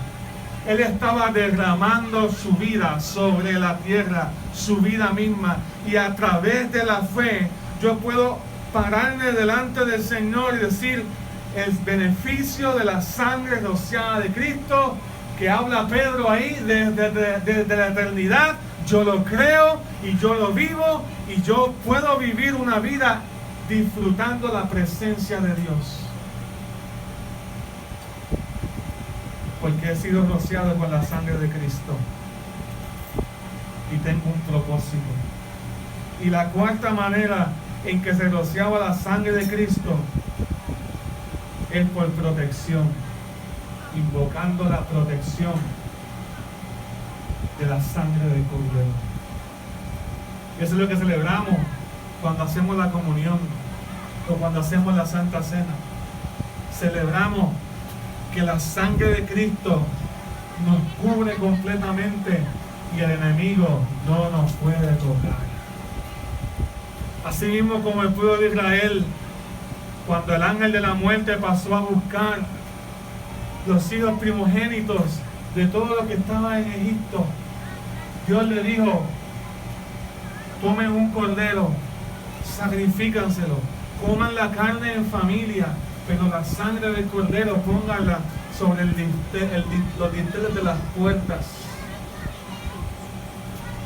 Él estaba derramando su vida sobre la tierra, su vida misma. Y a través de la fe, yo puedo pararme delante del Señor y decir, el beneficio de la sangre rociada de Cristo, que habla Pedro ahí desde la eternidad, yo lo creo y yo lo vivo, y yo puedo vivir una vida disfrutando la presencia de Dios. Porque he sido rociado con la sangre de Cristo y tengo un propósito. Y la cuarta manera en que se rociaba la sangre de Cristo es por protección, invocando la protección de la sangre del Cordero. Eso es lo que celebramos cuando hacemos la comunión o cuando hacemos la Santa Cena. Celebramos que la sangre de Cristo nos cubre completamente y el enemigo no nos puede tocar. Así mismo como el pueblo de Israel, cuando el ángel de la muerte pasó a buscar los hijos primogénitos de todo lo que estaba en Egipto, Dios le dijo, tomen un cordero, sacrifícanselo, coman la carne en familia, pero la sangre del cordero pónganla sobre los dinteles de las puertas.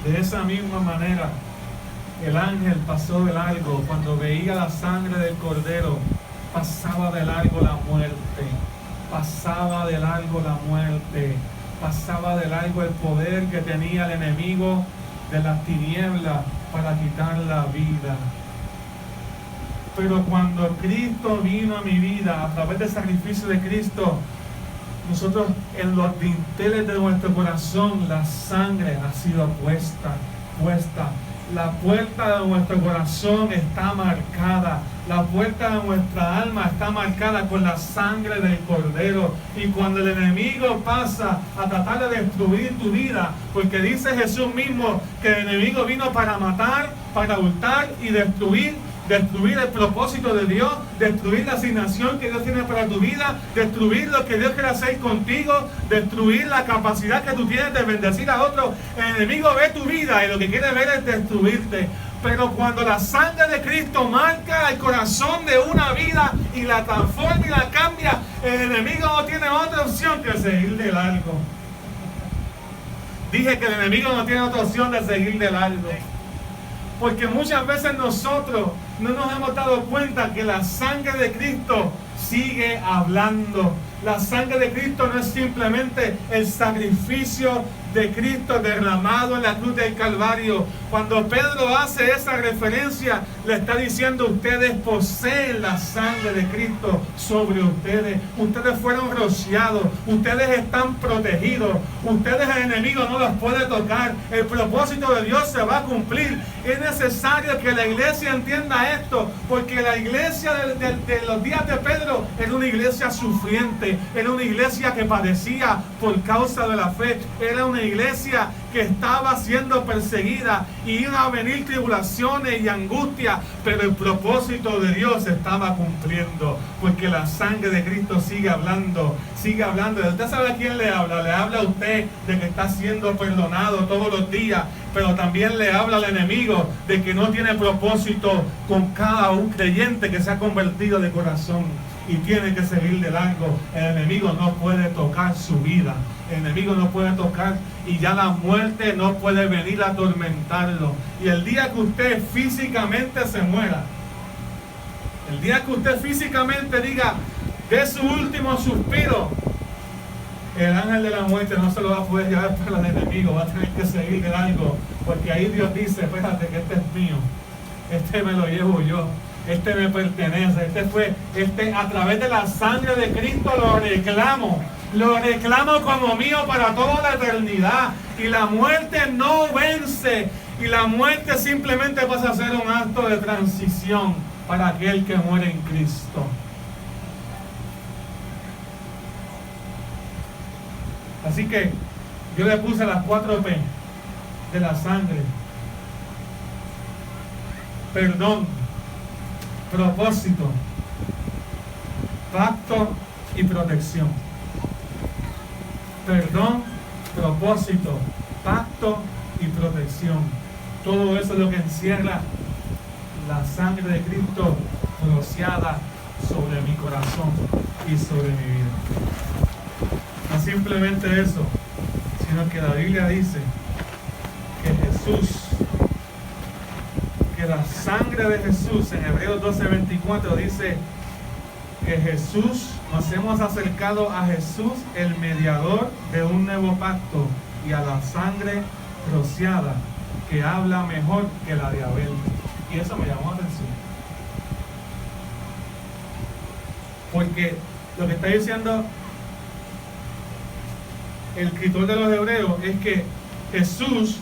De esa misma manera, el ángel pasó de largo. Cuando veía la sangre del cordero, pasaba de largo la muerte, pasaba de largo la muerte, pasaba de largo el poder que tenía el enemigo de las tinieblas para quitar la vida. Pero cuando Cristo vino a mi vida, a través del sacrificio de Cristo, nosotros en los dinteles de nuestro corazón, la sangre ha sido puesta. La puerta de nuestro corazón está marcada. La puerta de nuestra alma está marcada con la sangre del Cordero. Y cuando el enemigo pasa a tratar de destruir tu vida, porque dice Jesús mismo que el enemigo vino para matar, para hurtar y destruir el propósito de Dios, destruir la asignación que Dios tiene para tu vida, destruir lo que Dios quiere hacer contigo, destruir la capacidad que tú tienes de bendecir a otros. El enemigo ve tu vida y lo que quiere ver es destruirte. Pero cuando la sangre de Cristo marca el corazón de una vida y la transforma y la cambia, el enemigo no tiene otra opción que seguir de largo. Dije que el enemigo no tiene otra opción de seguir de largo. Porque muchas veces nosotros no nos hemos dado cuenta que la sangre de Cristo sigue hablando. La sangre de Cristo no es simplemente el sacrificio de Cristo derramado en la cruz del Calvario. Cuando Pedro hace esa referencia, le está diciendo: ustedes poseen la sangre de Cristo sobre ustedes. Ustedes fueron rociados, ustedes están protegidos, ustedes, el enemigo no los puede tocar. El propósito de Dios se va a cumplir. Es necesario que la iglesia entienda esto, porque la iglesia de los días de Pedro era una iglesia sufriente, era una iglesia que padecía por causa de la fe, era una iglesia que estaba siendo perseguida y iban a venir tribulaciones y angustia, pero el propósito de Dios se estaba cumpliendo, porque la sangre de Cristo sigue hablando. Usted sabe a quién le habla a usted de que está siendo perdonado todos los días, pero también le habla al enemigo de que no tiene propósito con cada un creyente que se ha convertido de corazón y tiene que seguir de largo. El enemigo no puede tocar su vida, el enemigo no puede tocar, y ya la muerte no puede venir a atormentarlo. Y el día que usted físicamente se muera, el día que usted físicamente diga de su último suspiro, el ángel de la muerte no se lo va a poder llevar para el enemigo, va a tener que seguir de largo, porque ahí Dios dice: espérate, que este es mío, este me lo llevo yo, este me pertenece, a través de la sangre de Cristo lo reclamo como mío para toda la eternidad. Y la muerte no vence, y la muerte simplemente pasa a ser un acto de transición para aquel que muere en Cristo. Así que yo le puse las 4 P de la sangre: perdón, propósito, pacto y protección. Perdón, propósito, pacto y protección. Todo eso es lo que encierra la sangre de Cristo rociada sobre mi corazón y sobre mi vida. No simplemente eso, sino que la Biblia dice que la sangre de Jesús, en Hebreos 12:24 dice que Jesús, nos hemos acercado a Jesús, el mediador de un nuevo pacto, y a la sangre rociada, que habla mejor que la de Abel. Y eso me llamó la atención, porque lo que está diciendo el escritor de los Hebreos es que Jesús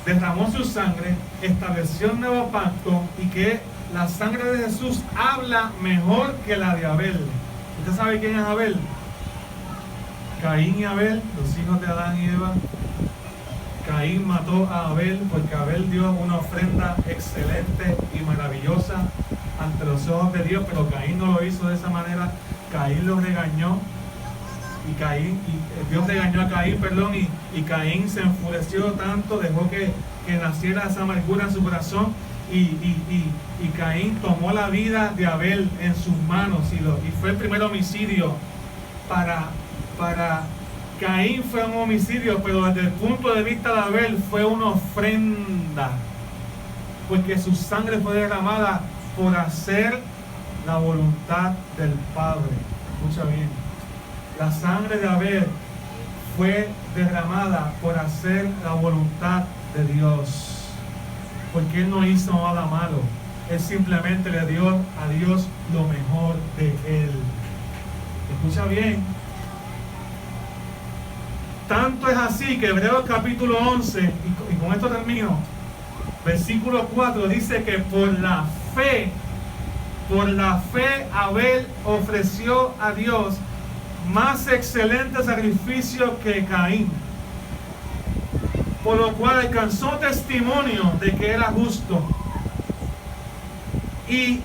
derramó su sangre, estableció un nuevo pacto, y que la sangre de Jesús habla mejor que la de Abel. ¿Usted sabe quién es Abel? Caín y Abel, los hijos de Adán y Eva. Caín mató a Abel porque Abel dio una ofrenda excelente y maravillosa ante los ojos de Dios, pero Caín no lo hizo de esa manera. Caín lo regañó, Dios regañó a Caín, y Caín se enfureció tanto, dejó que naciera esa amargura en su corazón, y Caín tomó la vida de Abel en sus manos, y fue el primer homicidio. Para Caín fue un homicidio, pero desde el punto de vista de Abel fue una ofrenda, porque su sangre fue derramada por hacer la voluntad del Padre. Escucha bien, la sangre de Abel fue derramada por hacer la voluntad de Dios, porque él no hizo nada malo, él simplemente le dio a Dios lo mejor de él. Escucha bien, tanto es así que Hebreos capítulo 11, y con esto termino, versículo 4, dice que por la fe Abel ofreció a Dios más excelente sacrificio que Caín, por lo cual alcanzó testimonio de que era justo, y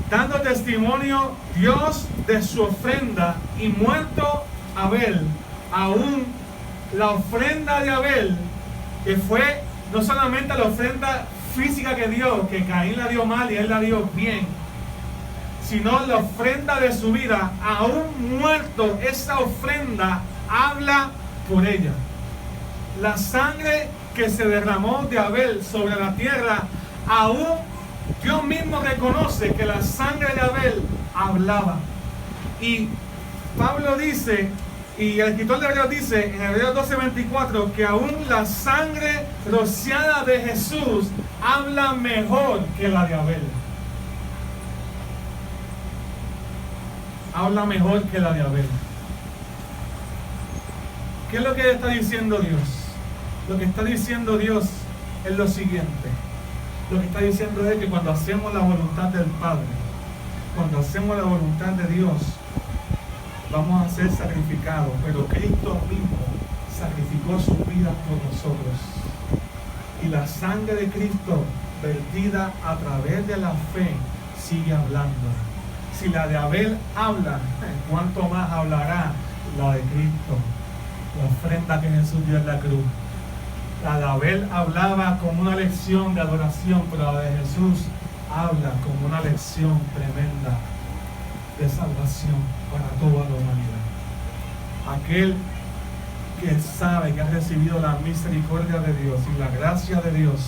dando testimonio Dios de su ofrenda, y muerto Abel, aún la ofrenda de Abel, que fue no solamente la ofrenda física que dio, que Caín la dio mal y él la dio bien, sino la ofrenda de su vida, aún muerto, esa ofrenda habla por ella. La sangre que se derramó de Abel sobre la tierra, aún Dios mismo reconoce que la sangre de Abel hablaba. Y Pablo dice Y el escritor de Hebreos dice en Hebreos 12:24 que aún la sangre rociada de Jesús habla mejor que la de Abel. Habla mejor que la de Abel. ¿Qué es lo que está diciendo Dios? Lo que está diciendo Dios es lo siguiente. Lo que está diciendo es que cuando hacemos la voluntad del Padre, cuando hacemos la voluntad de Dios, vamos a ser sacrificados, pero Cristo mismo sacrificó su vida por nosotros. Y la sangre de Cristo, vertida a través de la fe, sigue hablando. Si la de Abel habla, ¿cuánto más hablará la de Cristo? La ofrenda que Jesús dio en la cruz. La de Abel hablaba como una lección de adoración, pero la de Jesús habla como una lección tremenda de salvación para toda la humanidad. Aquel que sabe que ha recibido la misericordia de Dios y la gracia de Dios,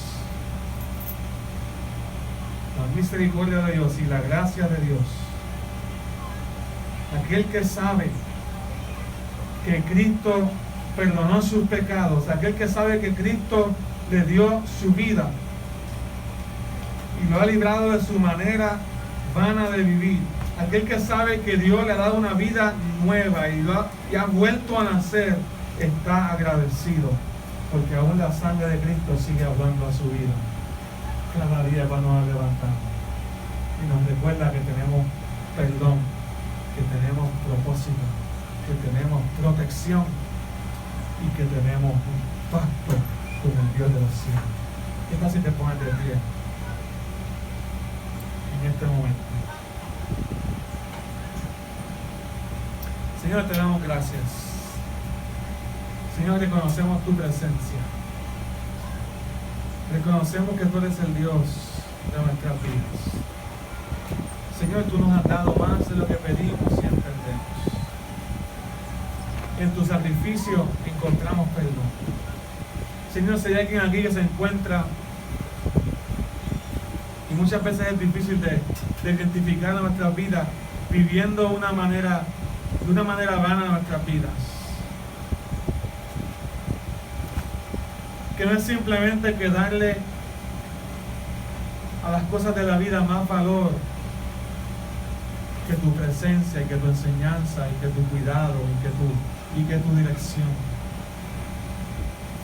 la misericordia de Dios y la gracia de Dios, aquel que sabe que Cristo perdonó sus pecados, aquel que sabe que Cristo le dio su vida y lo ha librado de su manera vana de vivir, aquel que sabe que Dios le ha dado una vida nueva y ha vuelto a nacer, está agradecido, porque aún la sangre de Cristo sigue hablando a su vida. Cada día cuando nos levantamos y nos recuerda que tenemos perdón, que tenemos propósito, que tenemos protección y que tenemos un pacto con el Dios de los cielos. ¿Qué tal si te pones de pie en este momento? Señor, te damos gracias. Señor, reconocemos tu presencia. Reconocemos que tú eres el Dios de nuestras vidas. Señor, tú nos has dado más de lo que pedimos y entendemos. En tu sacrificio encontramos perdón. Señor, si hay alguien aquí que se encuentra, y muchas veces es difícil de identificar nuestra vida, viviendo de una manera vana nuestras vidas. Que no es simplemente que darle a las cosas de la vida más valor que tu presencia y que tu enseñanza y que tu cuidado y que tu dirección.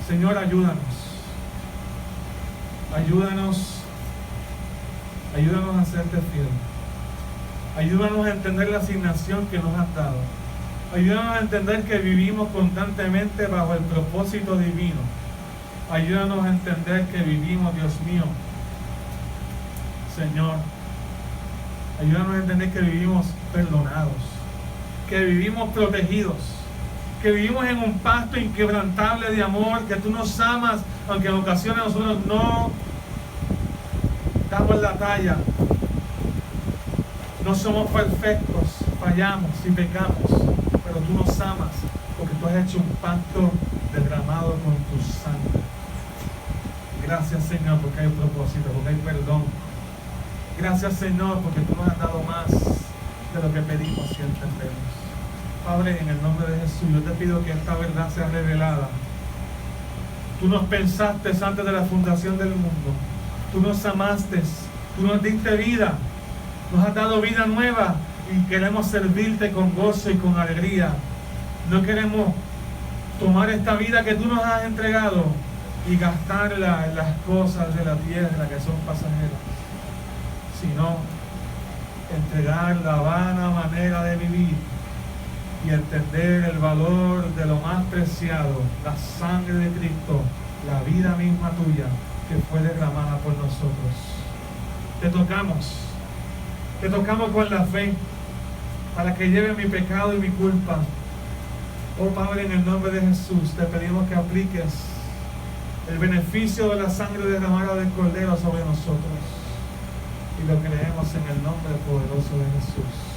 Señor, ayúdanos a serte fiel. Ayúdanos a entender la asignación que nos has dado. Ayúdanos a entender que vivimos constantemente bajo el propósito divino. Ayúdanos a entender que vivimos, Dios mío, Señor, ayúdanos a entender que vivimos perdonados, que vivimos protegidos, que vivimos en un pacto inquebrantable de amor, que tú nos amas, aunque en ocasiones nosotros no damos la talla, no somos perfectos, fallamos y pecamos, pero tú nos amas porque tú has hecho un pacto derramado con tu sangre. Gracias, Señor, porque hay un propósito, porque hay perdón. Gracias, Señor, porque tú nos has dado más de lo que pedimos y entendemos. Padre, en el nombre de Jesús, yo te pido que esta verdad sea revelada. Tú nos pensaste antes de la fundación del mundo. Tú nos amaste, tú nos diste vida, nos has dado vida nueva y queremos servirte con gozo y con alegría. No queremos tomar esta vida que tú nos has entregado y gastarla en las cosas de la tierra que son pasajeras, sino entregar la vana manera de vivir y entender el valor de lo más preciado, la sangre de Cristo, la vida misma tuya que fue derramada por nosotros. Te tocamos con la fe para que lleve mi pecado y mi culpa. Oh Padre, en el nombre de Jesús te pedimos que apliques el beneficio de la sangre derramada del Cordero sobre nosotros, y lo creemos en el nombre poderoso de Jesús.